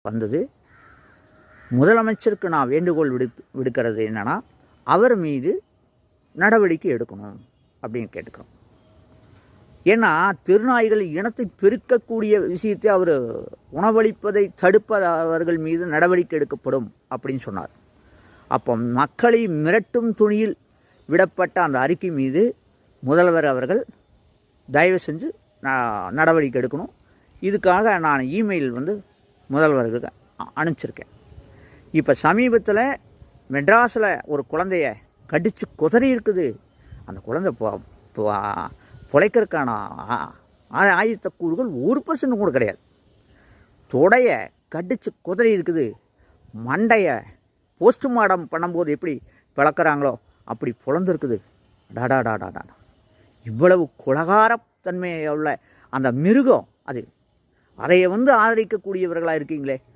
வந்தது. முதலமைச்சருக்கு நான் வேண்டுகோள் விடுக்கிறது என்னென்னா, அவர் மீது நடவடிக்கை எடுக்கணும் அப்படின்னு கேட்டுக்கிறோம். ஏன்னா திருநாய்கள் இனத்தை பெருக்கக்கூடிய விஷயத்தை அவர் உணவளிப்பதை தடுப்பவர்கள் மீது நடவடிக்கை எடுக்கப்படும் அப்படின்னு சொன்னார். அப்போ மக்களை மிரட்டும் துணியில் விடப்பட்ட அந்த அறிக்கை மீது முதல்வர் அவர்கள் தயவு செஞ்சு நடவடிக்கை எடுக்கணும். இதுக்காக நான் இமெயில் முதல்வருக்கு அனுப்பிச்சிருக்கேன். இப்போ சமீபத்தில் மெட்ராஸில் ஒரு குழந்தைய கடித்து குதறி இருக்குது. அந்த குழந்தை பிழைக்கிறதுக்கான ஆயத்த கூறுகள் 1% கூட கிடையாது. தொடைய கடித்து குதறி இருக்குது. மண்டையை போஸ்ட்மார்ட்டம் பண்ணும்போது எப்படி பிளக்கிறாங்களோ அப்படி பிளந்துருக்குது. டாடா இவ்வளவு குலகாரத்தன்மையுள்ள அந்த மிருகம் அது, அதை ஆதரிக்கக்கூடியவர்களாக இருக்கீங்களே.